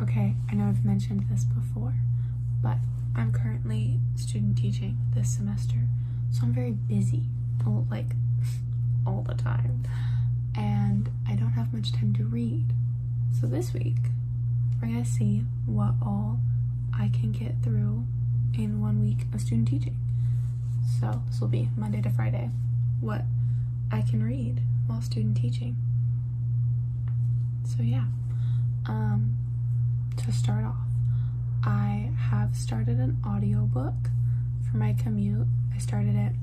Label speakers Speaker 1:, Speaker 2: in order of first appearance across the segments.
Speaker 1: Okay, I know I've mentioned this before, but I'm currently student teaching this semester, so I'm very busy, like all the time, and I don't have much time to read. So this week, we're gonna see what all I can get through in 1 week of student teaching. So this will be Monday to Friday, what I can read while student teaching. So yeah, to start off, I have started an audiobook for my commute. I started it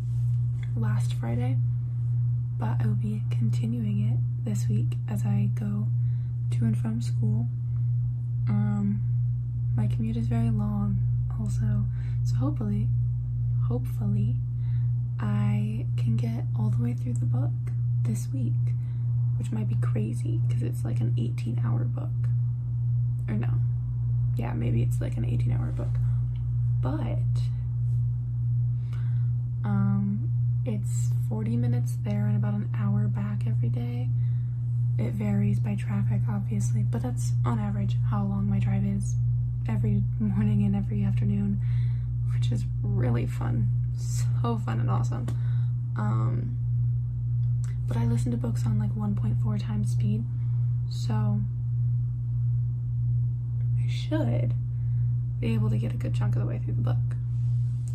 Speaker 1: last Friday, but I will be continuing it this week as I go to and from school. My commute is very long also, so hopefully I can get all the way through the book this week, which might be crazy because it's like an 18-hour book. Or no, yeah, maybe it's like an 18-hour book, but it's 40 minutes there and about an hour back every day. It varies by traffic, obviously, but that's on average how long my drive is every morning and every afternoon, which is really fun. So fun and awesome. But I listen to books on like 1.4 times speed, so I should be able to get a good chunk of the way through the book.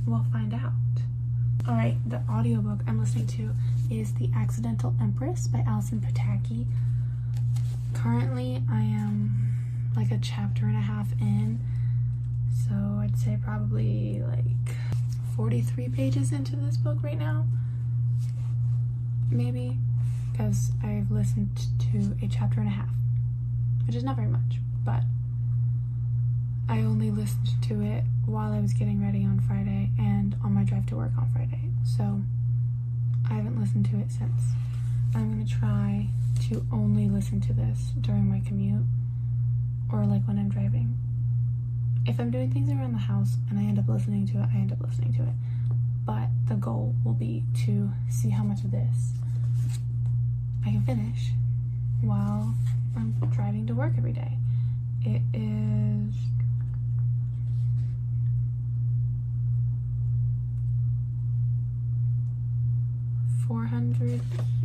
Speaker 1: We'll find out. Alright, the audiobook I'm listening to is The Accidental Empress by Alison Pataki. Currently, I am like a chapter and a half in, so I'd say probably like 43 pages into this book right now, maybe, because I've listened to a chapter and a half, which is not very much, but I only listened to it while I was getting ready on Friday and on my drive to work on Friday, so I haven't listened to it since. I'm gonna try to only listen to this during my commute, or like when I'm driving. If I'm doing things around the house and I end up listening to it, I end up listening to it. But the goal will be to see how much of this I can finish while I'm driving to work every day. It is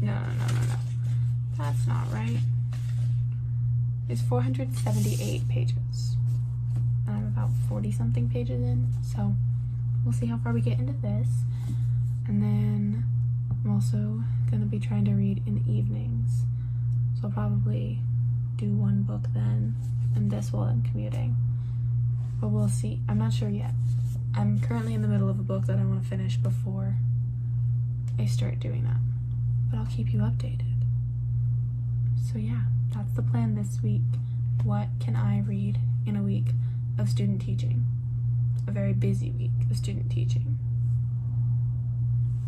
Speaker 1: no. That's not right. It's 478 pages. And I'm about 40 something pages in, so we'll see how far we get into this. And then I'm also gonna be trying to read in the evenings, so I'll probably do one book then and this while I'm commuting, but we'll see. I'm not sure yet. I'm currently in the middle of a book that I want to finish before I start doing that, but I'll keep you updated. So yeah, that's the plan this week. What can I read in a week of student teaching? A very busy week of student teaching.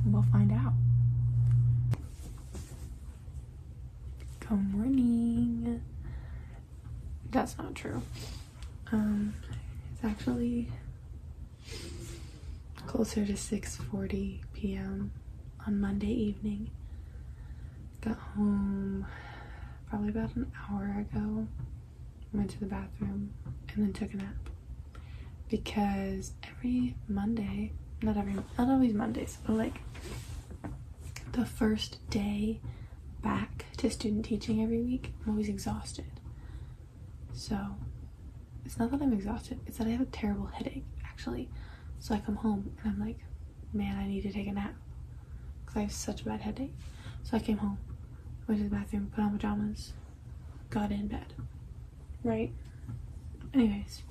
Speaker 1: We'll find out. Good morning. That's not true. It's actually closer to 6:40 p.m. on Monday evening. Got home probably about an hour ago, went to the bathroom, and then took a nap. Because every Monday, not always Mondays, but like the first day back to student teaching every week, I'm always exhausted. So it's not that I'm exhausted, it's that I have a terrible headache, actually. So I come home and I'm like, man, I need to take a nap because I have such a bad headache. So I came home, went to the bathroom, put on pajamas, got in bed, right? Anyways,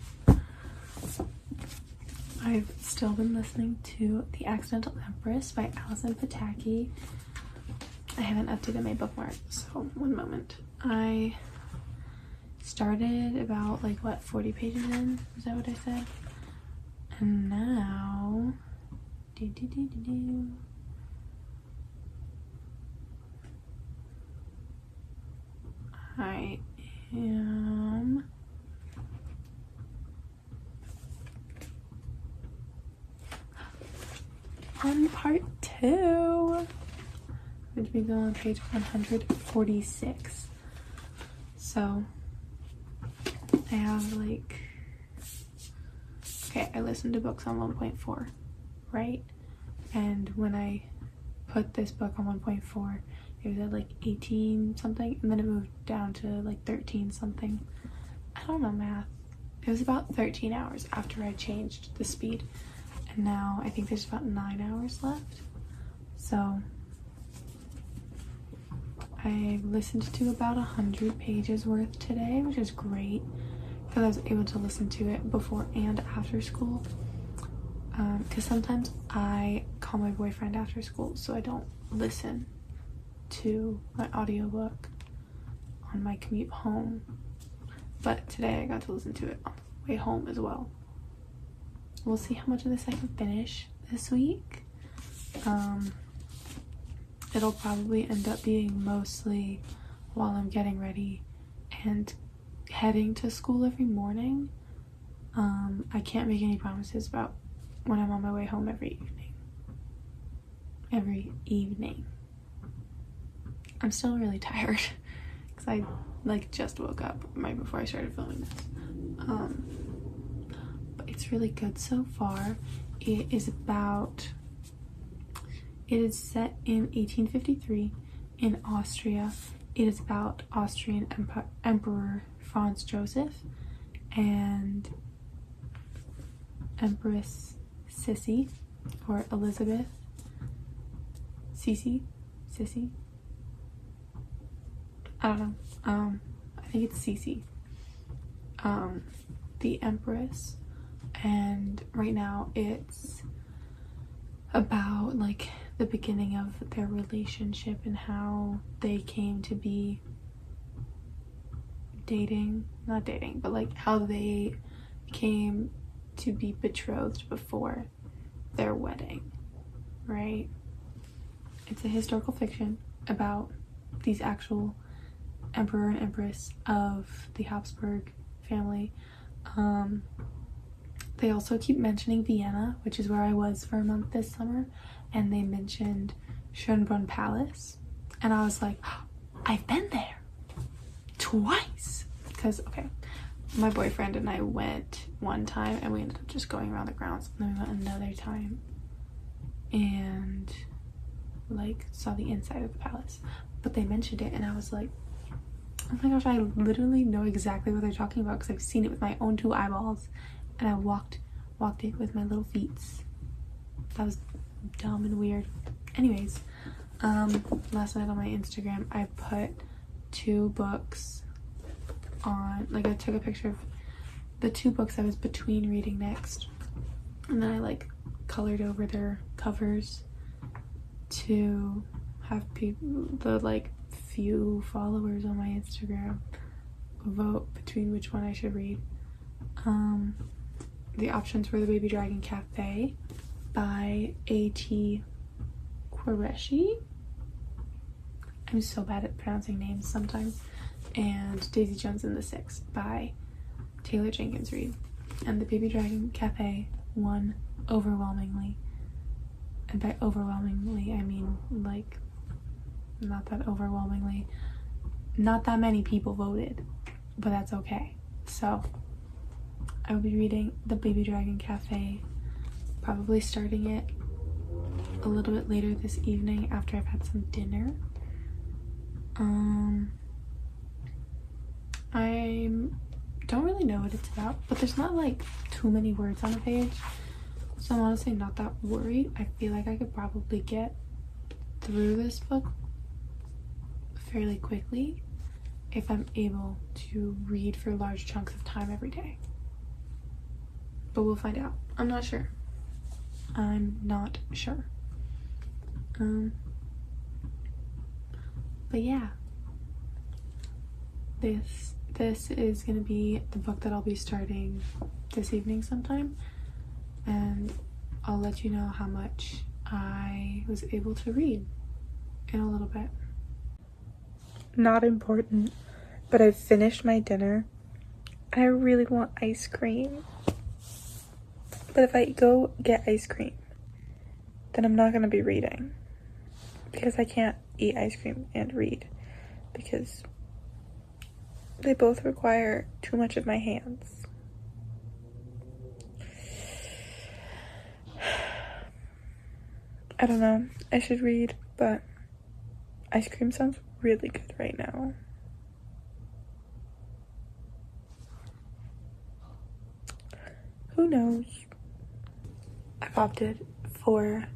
Speaker 1: I've still been listening to The Accidental Empress by Alison Pataki. I haven't updated my bookmark, so one moment. I started about 40 pages in? Is that what I said? And now I am on part 2, which means I'm on page 146. So I have like, okay, I listen to books on 1.4, right? And when I put this book on 1.4, it was at like 18 something, and then it moved down to like 13 something. I don't know math. It was about 13 hours after I changed the speed, and now I think there's about 9 hours left. So I listened to about 100 pages worth today, which is great because I was able to listen to it before and after school. Because sometimes I call my boyfriend after school, so I don't listen to my audiobook on my commute home. But today I got to listen to it on the way home as well. We'll see how much of this I can finish this week. It'll probably end up being mostly while I'm getting ready and heading to school every morning. I can't make any promises about when I'm on my way home every evening. I'm still really tired because I like just woke up right before I started filming this. But it's really good so far. It is set in 1853 in Austria. It is about Austrian Emperor Franz Joseph and Empress Sissy, or Elizabeth. Sissy? I don't know. I think it's Sissy. The Empress. And right now it's about like the beginning of their relationship and how they came to be not dating, but like how they came to be betrothed before their wedding, right? It's a historical fiction about these actual emperor and empress of the Habsburg family. They also keep mentioning Vienna, which is where I was for a month this summer, and they mentioned Schönbrunn Palace, and I was like, oh, I've been there twice. Because, okay, my boyfriend and I went one time and we ended up just going around the grounds, and then we went another time and like saw the inside of the palace, but they mentioned it and I was like, oh my gosh, I literally know exactly what they're talking about because I've seen it with my own 2 eyeballs, and I walked it with my little feet. That was dumb and weird. Anyways, last night on my Instagram I put 2 books on, like I took a picture of the 2 books I was between reading next, and then I like colored over their covers to have people, the like few followers on my Instagram, vote between which one I should read. The options were The Baby Dragon Cafe by A.T. Qureshi. I'm so bad at pronouncing names sometimes. And Daisy Jones and the Six by Taylor Jenkins Reid. And The Baby Dragon Cafe won overwhelmingly. And by overwhelmingly, I mean like not that overwhelmingly. Not that many people voted, but that's okay. So I will be reading The Baby Dragon Cafe, probably starting it a little bit later this evening after I've had some dinner. I don't really know what it's about, but there's not like too many words on the page, so I'm honestly not that worried. I feel like I could probably get through this book fairly quickly if I'm able to read for large chunks of time every day. But we'll find out. I'm not sure. But yeah, this is gonna be the book that I'll be starting this evening sometime, and I'll let you know how much I was able to read in a little bit. Not important, but I've finished my dinner and I really want ice cream. But if I go get ice cream, then I'm not gonna be reading because I can't eat ice cream and read because they both require too much of my hands. I don't know. I should read, but ice cream sounds really good right now. Who knows? I've opted for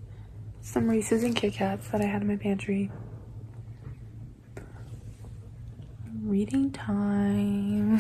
Speaker 1: some Reese's and Kit Kats that I had in my pantry. Reading time.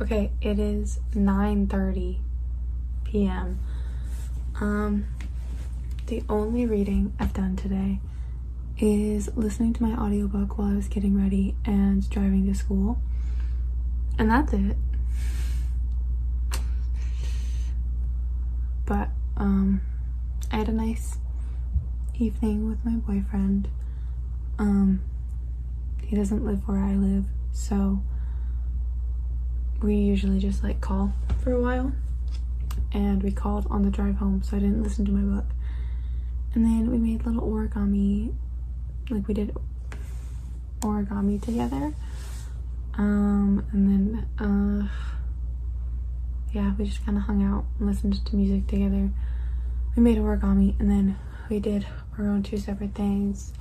Speaker 1: Okay, it is 9:30 p.m. The only reading I've done today is listening to my audiobook while I was getting ready and driving to school. And that's it. But I had a nice evening with my boyfriend. He doesn't live where I live, so we usually just like call for a while, and we called on the drive home, so I didn't listen to my book. And then we made little origami, like we did origami together. And then yeah, we just kind of hung out and listened to music together. We made origami, and then we did our own 2 separate things.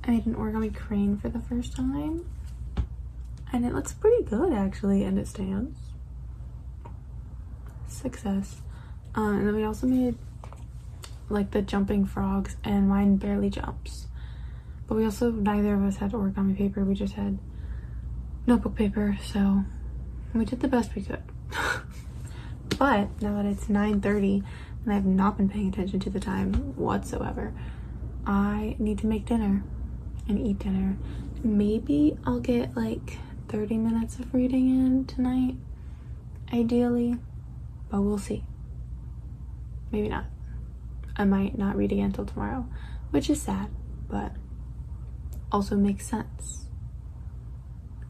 Speaker 1: I made an origami crane for the first time, and it looks pretty good actually, and it stands. Success. And then we also made like the jumping frogs, and mine barely jumps. But we also, neither of us had origami paper, we just had notebook paper, so we did the best we could. But now that it's 9:30 and I have not been paying attention to the time whatsoever, I need to make dinner and eat dinner. Maybe I'll get like 30 minutes of reading in tonight, ideally, but we'll see. Maybe not. I might not read again until tomorrow, which is sad, but also makes sense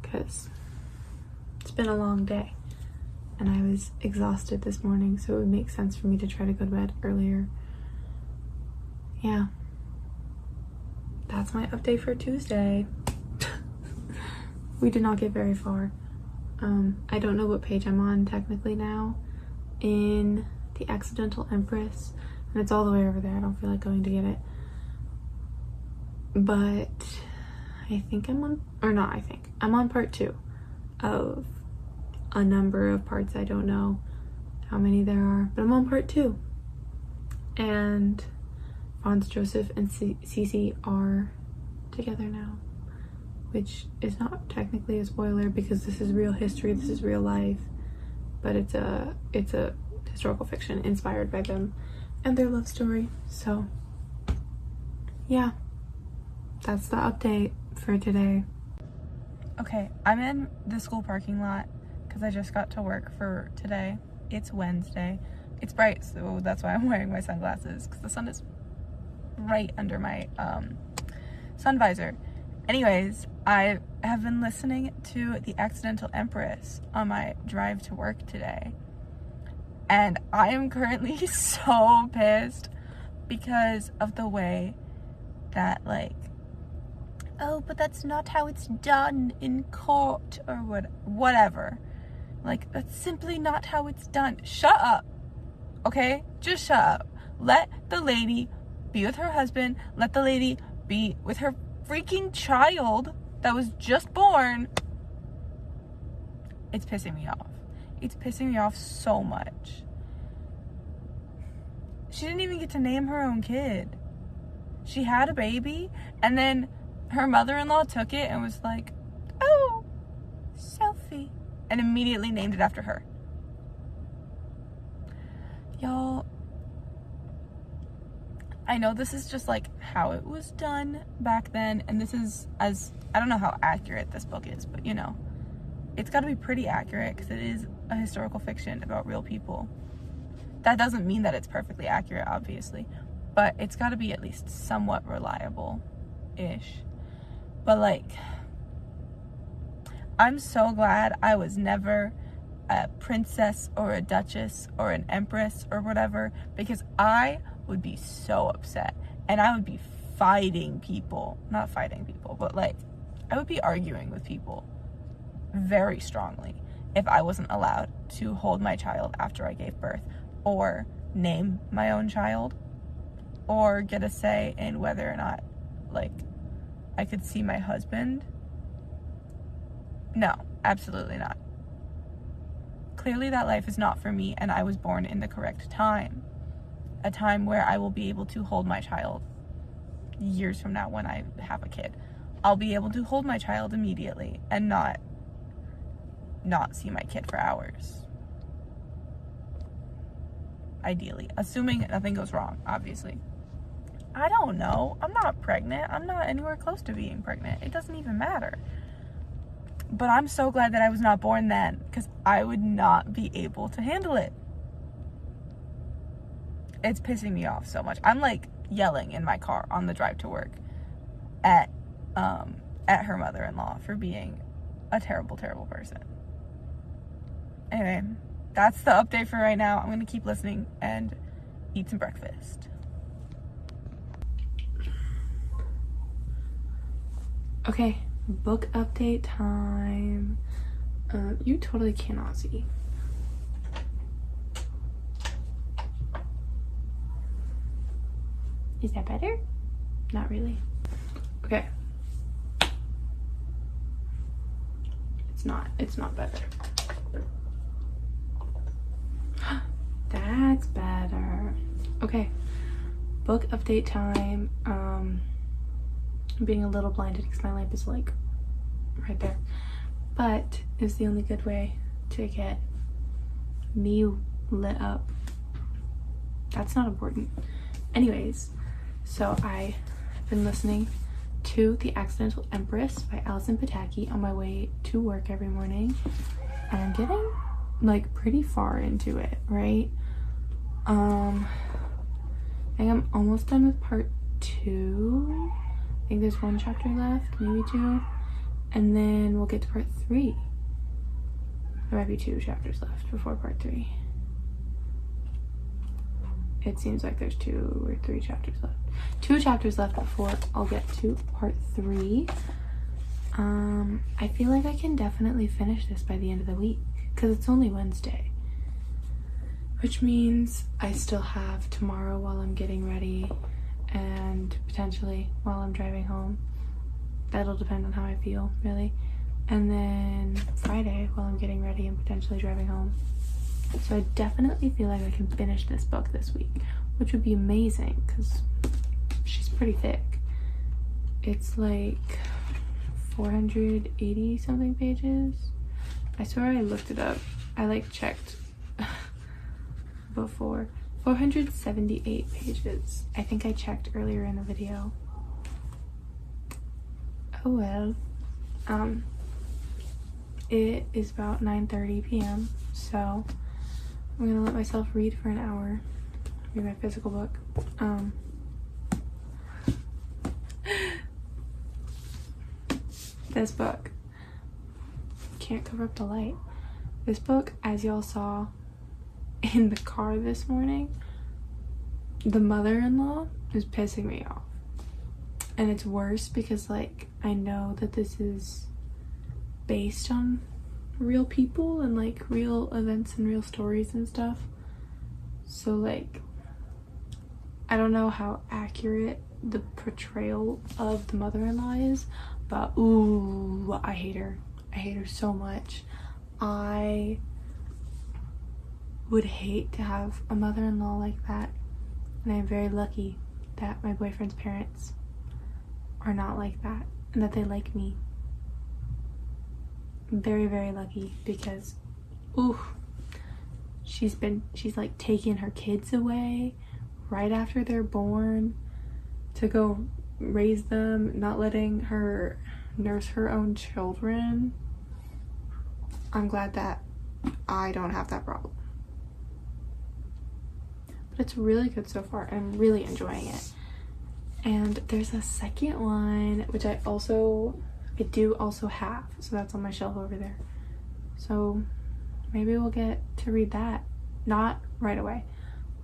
Speaker 1: because it's been a long day and I was exhausted this morning, so it would make sense for me to try to go to bed earlier. Yeah, that's my update for Tuesday. We did not get very far. I don't know what page I'm on technically now in The Accidental Empress, and it's all the way over there. I don't feel like going to get it, but I think I'm on, or not I think, I'm on part 2 of a number of parts. I don't know how many there are, but I'm on part 2, and Franz Joseph and Cece are together now, which is not technically a spoiler because this is real history, this is real life, but it's a historical fiction inspired by them and their love story. So yeah, that's the update for today. Okay, I'm in the school parking lot because I just got to work for today. It's Wednesday. It's bright, so that's why I'm wearing my sunglasses, because the sun is right under my sun visor. Anyways, I have been listening to The Accidental Empress on my drive to work today, and I am currently so pissed because of the way that, like, oh, but that's not how it's done in court, or whatever. Like, that's simply not how it's done. Shut up, okay? Just shut up. Let the lady be with her husband. Let the lady be with her freaking child that was just born. It's pissing me off. It's pissing me off so much. She didn't even get to name her own kid. She had a baby, and then her mother-in-law took it and was like, oh, Sophie, and immediately named it after her. Y'all, I know this is just like how it was done back then, and this is, as I don't know how accurate this book is, but you know, it's got to be pretty accurate because it is a historical fiction about real people.
Speaker 2: That doesn't mean that it's perfectly accurate, obviously, but it's got to be at least somewhat reliable-ish. But, like, I'm so glad I was never a princess or a duchess or an empress or whatever, because I would be so upset, and I would be fighting people, not fighting people, but like I would be arguing with people very strongly if I wasn't allowed to hold my child after I gave birth, or name my own child, or get a say in whether or not, like, I could see my husband. No, absolutely not. Clearly that life is not for me, and I was born in the correct time. A time where I will be able to hold my child years from now when I have a kid. I'll be able to hold my child immediately and not see my kid for hours. Ideally. Assuming nothing goes wrong, obviously. I don't know. I'm not pregnant. I'm not anywhere close to being pregnant. It doesn't even matter. But I'm so glad that I was not born then, because I would not be able to handle it. It's pissing me off so much. I'm like yelling in my car on the drive to work at her mother-in-law for being a terrible, terrible person. Anyway, that's the update for right now. I'm gonna keep listening and eat some breakfast.
Speaker 1: Okay, book update time. You totally cannot see. Is that better? Not really. Okay. It's not better. That's better. Okay. Book update time. I'm being a little blinded because my lamp is like right there. But it's the only good way to get me lit up. That's not important. Anyways, so I've been listening to The Accidental Empress by Alison Pataki on my way to work every morning. And I'm getting like pretty far into it, right? I think I'm almost done with part 2. I think there's 1 chapter left, maybe 2. And then we'll get to part 3. There might be 2 chapters left before part 3. It seems like there's 2 or 3 chapters left. 2 chapters left before I'll get to part 3. I feel like I can definitely finish this by the end of the week because it's only Wednesday. Which means I still have tomorrow while I'm getting ready and potentially while I'm driving home. That'll depend on how I feel, really. And then Friday while I'm getting ready and potentially driving home. So I definitely feel like I can finish this book this week, which would be amazing because she's pretty thick. It's like 480 something pages. I swear I looked it up. I like checked before. 478 pages. I think I checked earlier in the video. Oh well. It is about 9:30 p.m. so I'm gonna let myself read for an hour. Read my physical book. This book. Can't cover up the light. This book, as y'all saw in the car this morning, the mother-in-law is pissing me off. And it's worse because, like, I know that this is based on real people and like real events and real stories and stuff, so like I don't know how accurate the portrayal of the mother-in-law is, but ooh, I hate her so much. I would hate to have a mother-in-law like that, and I'm very lucky that my boyfriend's parents are not like that and that they like me. Very, very lucky because ooh, she's like taking her kids away right after they're born to go raise them, not letting her nurse her own children. I'm glad that I don't have that problem. but it's really good so far. I'm really enjoying it. And there's a second one, which I do also have, so that's on my shelf over there. So maybe we'll get to read that, not right away,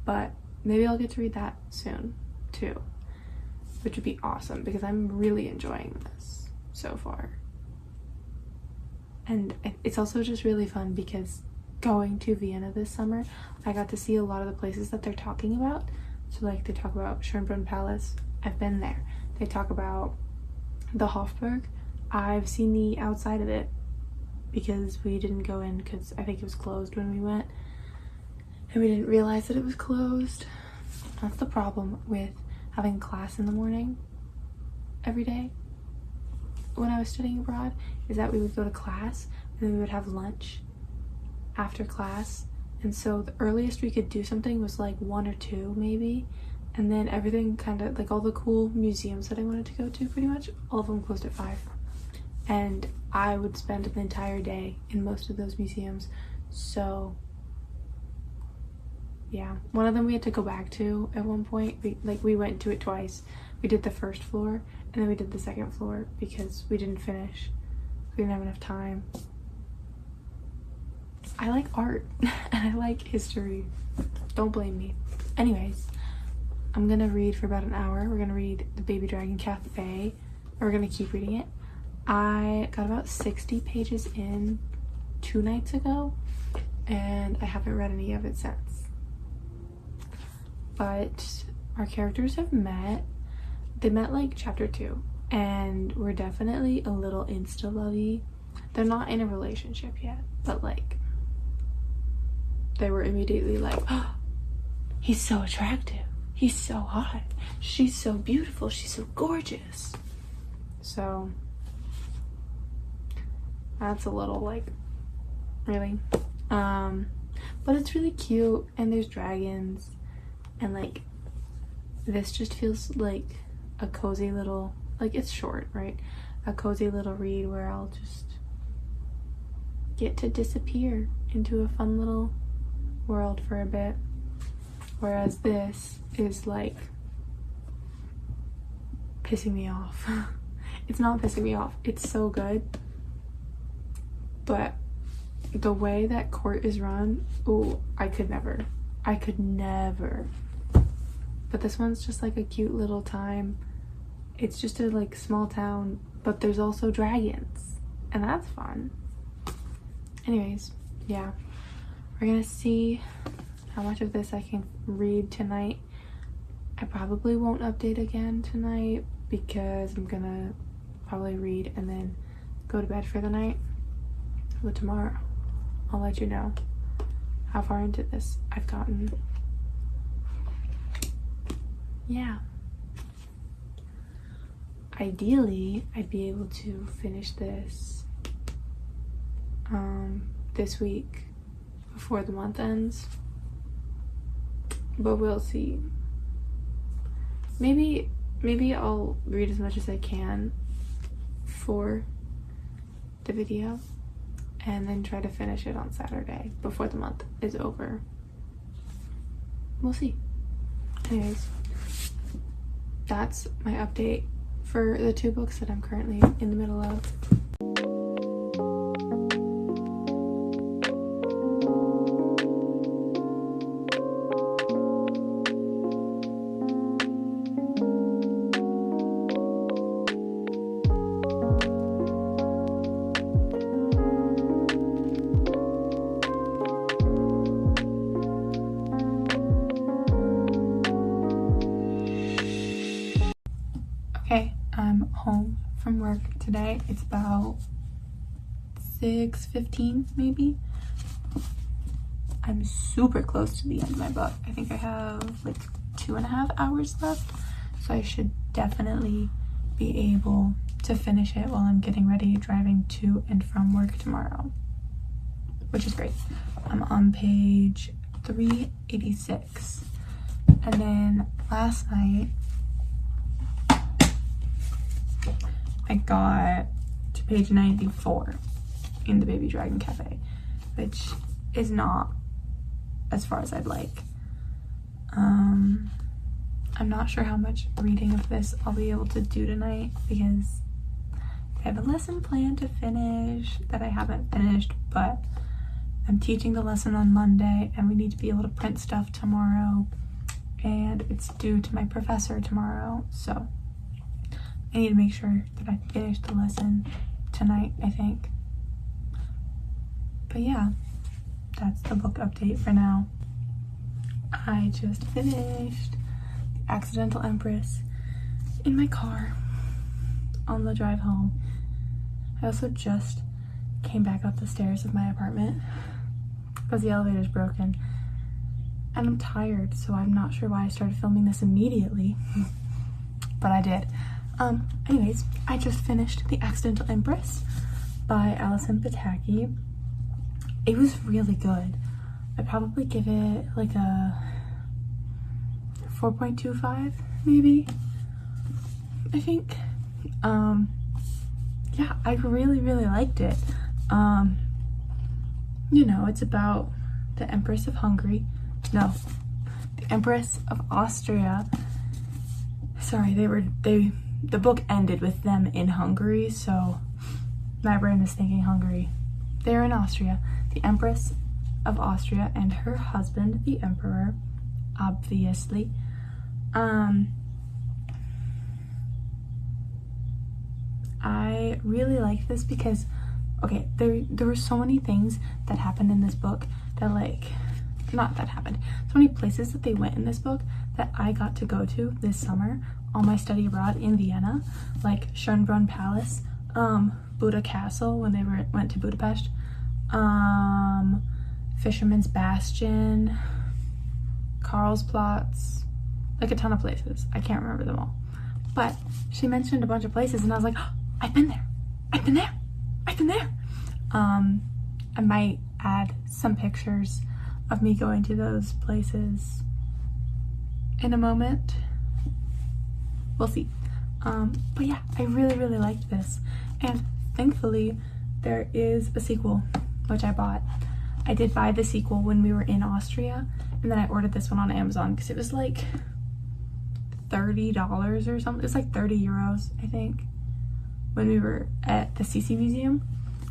Speaker 1: but maybe I'll get to read that soon too, which would be awesome because I'm really enjoying this so far. And it's also just really fun because going to Vienna this summer, I got to see a lot of the places that they're talking about. So like they talk about Schönbrunn Palace, I've been there. They talk about the Hofburg, I've seen the outside of it because we didn't go in because I think it was closed when we went, and we didn't realize that it was closed. That's the problem with having class in the morning every day when I was studying abroad, is that we would go to class and then we would have lunch after class, and so the earliest we could do something was like 1 or 2 maybe, and then everything kind of like all the cool museums that I wanted to go to, pretty much all of them closed at 5, and I would spend the entire day in most of those museums. So yeah, one of them we had to go back to at one point. We went to it twice. We did the first floor and then we did the second floor because we didn't finish. We didn't have enough time. I like art and I like history. Don't blame me. Anyways, I'm gonna read for about an hour. We're gonna read The Baby Dragon Cafe. We're gonna keep reading it. I got about 60 pages in 2 nights ago and I haven't read any of it since. But our characters have met. They met like chapter 2 and we're definitely a little insta-lovey. They're not in a relationship yet, but like they were immediately like, oh, he's so attractive, he's so hot, she's so beautiful, she's so gorgeous. So that's a little like, really, but it's really cute and there's dragons, and like this just feels like a cozy little, like it's short, right? A cozy little read where I'll just get to disappear into a fun little world for a bit. Whereas this is like pissing me off. It's not pissing me off, it's so good, but the way that court is run, ooh, I could never. But this one's just like a cute little time. It's just a like small town, but there's also dragons, and that's fun. Anyways, yeah, we're gonna see how much of this I can read tonight. I probably won't update again tonight because I'm gonna probably read and then go to bed for the night. But tomorrow I'll let you know how far into this I've gotten. Yeah. Ideally, I'd be able to finish this this week before the month ends, but we'll see. Maybe I'll read as much as I can for the video and then try to finish it on Saturday before the month is over. We'll see. Anyways, that's my update for the 2 books that I'm currently in the middle of. Okay, I'm home from work today. It's about 6:15 maybe. I'm super close to the end of my book. I think I have like 2.5 hours left, so I should definitely be able to finish it while I'm getting ready driving to and from work tomorrow, which is great. I'm on page 386, and then last night I got to page 94 in The Baby Dragon Cafe, which is not as far as I'd like. I'm not sure how much reading of this I'll be able to do tonight because I have a lesson planned to finish that I haven't finished, but I'm teaching the lesson on Monday and we need to be able to print stuff tomorrow, and it's due to my professor tomorrow, so I need to make sure that I finish the lesson tonight, I think. But yeah, that's the book update for now. I just finished The Accidental Empress in my car on the drive home. I also just came back up the stairs of my apartment because the elevator's broken. And I'm tired, so I'm not sure why I started filming this immediately, but I did. Anyways, I just finished The Accidental Empress by Alison Pataki. It was really good. I'd probably give it like a 4.25, maybe, I think. Yeah, I really liked it. You know, it's about the Empress of Hungary. No, the Empress of Austria. Sorry, the book ended with them in Hungary, so my brain is thinking Hungary. They're in Austria. The Empress of Austria and her husband, the Emperor, obviously. I really like this because, okay, there were so many things that happened in this book that, like, not that happened, so many places that they went in this book that I got to go to this summer on my study abroad in Vienna, like Schönbrunn Palace, Buda Castle when they went to Budapest, Fisherman's Bastion, Karlsplatz, like a ton of places. I can't remember them all, but she mentioned a bunch of places and I was like, oh, I've been there. I might add some pictures of me going to those places in a moment. We'll see. But yeah, I really liked this, and thankfully there is a sequel, which I bought. I did buy the sequel when we were in Austria, and then I ordered this one on Amazon because it was like $30 or something. It was like 30 euros, I think, when we were at the CC Museum.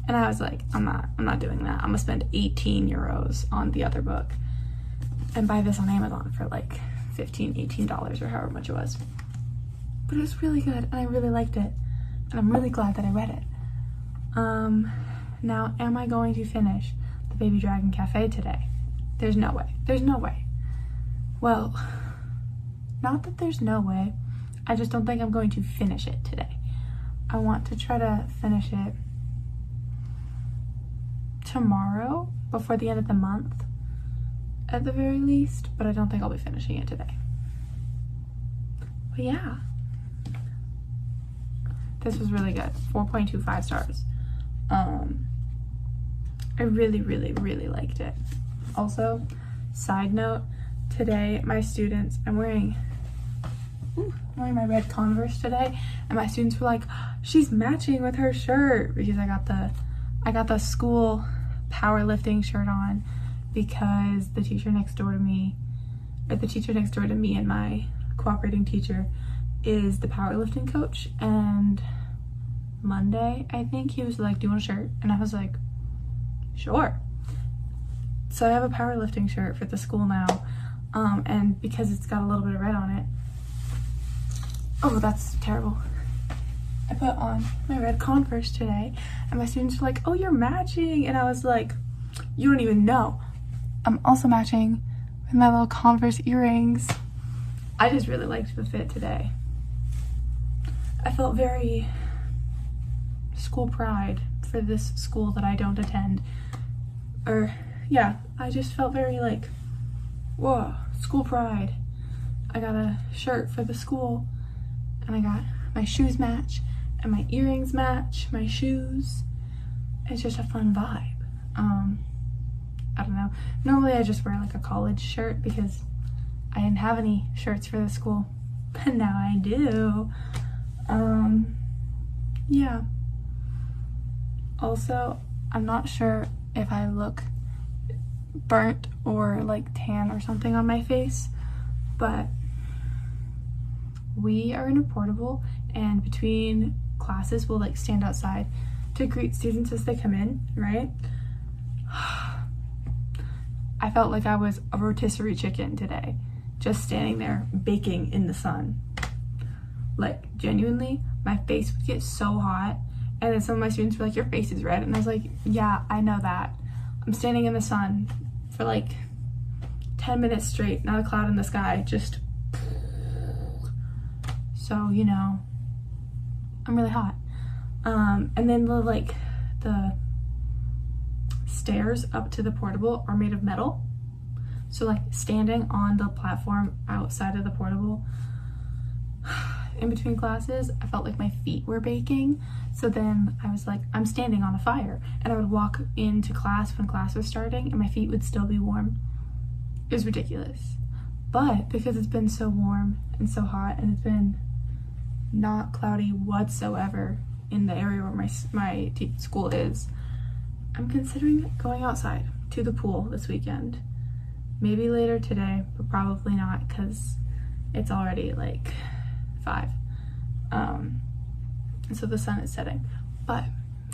Speaker 1: And I was like, I'm not doing that. I'm gonna spend 18 euros on the other book and buy this on Amazon for like $18 or however much it was. But it was really good and I really liked it. And I'm really glad that I read it. Now, am I going to finish the Baby Dragon Cafe today? There's no way. There's no way. Well, not that there's no way. I just don't think I'm going to finish it today. I want to try to finish it tomorrow before the end of the month at the very least, but I don't think I'll be finishing it today. But yeah, this was really good. 4.25 stars. I really liked it. Also, side note, today my students, I'm wearing my red Converse today, and my students were like, she's matching with her shirt, because I got the school powerlifting shirt on because the teacher next door to me and my cooperating teacher is the powerlifting coach, and Monday I think he was like, do you want a shirt? And I was like, sure. So I have a powerlifting shirt for the school now, and because it's got a little bit of red on it, oh, that's terrible, I put on my red Converse today, and my students were like, oh, you're matching. And I was like, you don't even know. I'm also matching with my little Converse earrings. I just really liked the fit today. I felt very school pride for this school that I don't attend. Or, yeah, I just felt very like, whoa, school pride. I got a shirt for the school, and I got my shoes match, and my earrings match my shoes. It's just a fun vibe. I don't know. Normally I just wear like a college shirt because I didn't have any shirts for the school, but now I do. Yeah. Also, I'm not sure if I look burnt or like tan or something on my face. But we are in a portable, and between classes we'll like stand outside to greet students as they come in, right? I felt like I was a rotisserie chicken today, just standing there baking in the sun. Like, genuinely, my face would get so hot, and then some of my students were like, your face is red, and I was like, yeah, I know that. I'm standing in the sun for like 10 minutes straight, not a cloud in the sky, just so, you know, I'm really hot. And then the stairs up to the portable are made of metal. So like standing on the platform outside of the portable in between classes, I felt like my feet were baking. So then I was like, I'm standing on a fire. And I would walk into class when class was starting and my feet would still be warm. It was ridiculous. But because it's been so warm and so hot, and it's been not cloudy whatsoever in the area where my school is, I'm considering going outside to the pool this weekend. Maybe later today, but probably not because it's already like 5. And so the sun is setting. But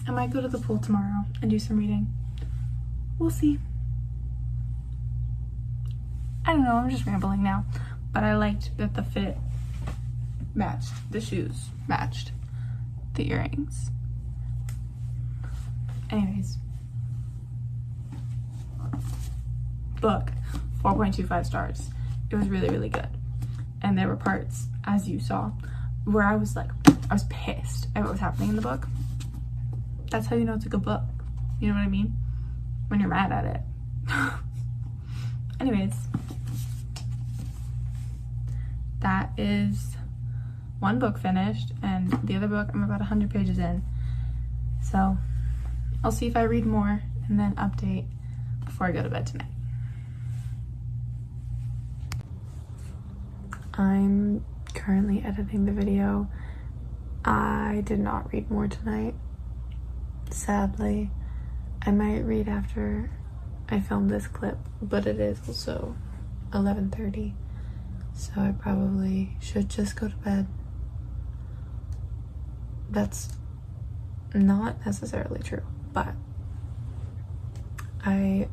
Speaker 1: I might go to the pool tomorrow and do some reading. We'll see. I don't know, I'm just rambling now. But I liked that the fit matched, the shoes matched the earrings. Anyways. Book, 4.25 stars. It was really, really good. And there were parts, as you saw, where I was pissed at what was happening in the book. That's how you know it's a good book. You know what I mean? When you're mad at it. Anyways. That is one book finished, and the other book I'm about 100 pages in. So I'll see if I read more and then update before I go to bed tonight. I'm currently editing the video. I did not read more tonight, sadly. I might read after I film this clip, but it is also 11:30, so I probably should just go to bed. That's not necessarily true, but I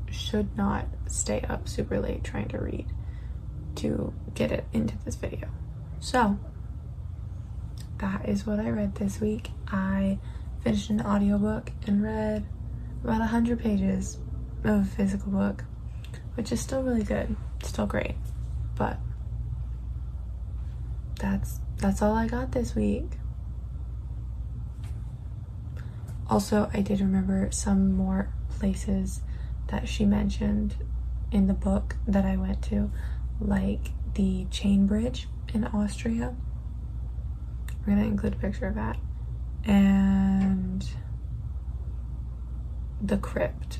Speaker 1: should not stay up super late trying to read to get it into this video. So that is what I read this week. I finished an audiobook and read about 100 pages of a physical book, which is still really good, still great, but that's all I got this week. Also, I did remember some more places that she mentioned in the book that I went to, like the chain bridge in Austria. We're gonna include a picture of that. And the crypt,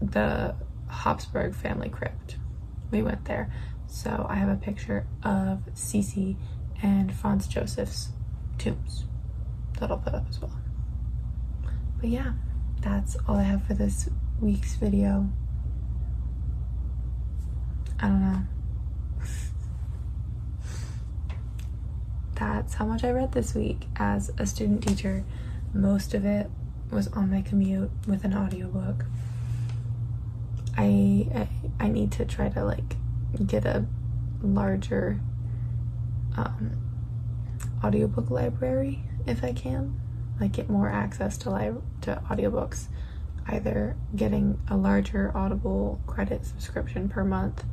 Speaker 1: the Habsburg family crypt. We went there. So I have a picture of Cece and Franz Joseph's tombs that I'll put up as well. But yeah, that's all I have for this week's video. I don't know. That's how much I read this week as a student teacher. Most of it was on my commute with an audiobook. I need to try to like get a larger audiobook library if I can, like get more access to audiobooks, either getting a larger Audible credit subscription per month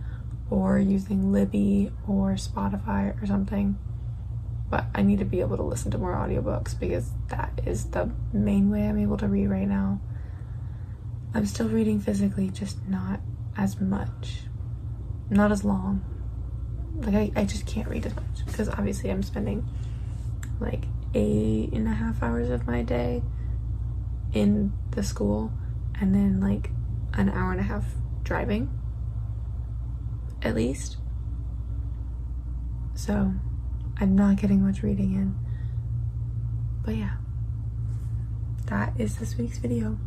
Speaker 1: or using Libby or Spotify or something. But I need to be able to listen to more audiobooks because that is the main way I'm able to read right now. I'm still reading physically, just not as much, not as long. Like I just can't read as much because obviously I'm spending like 8.5 hours of my day in the school and then like an hour and a half driving at least. So I'm not getting much reading in. But yeah, that is this week's video.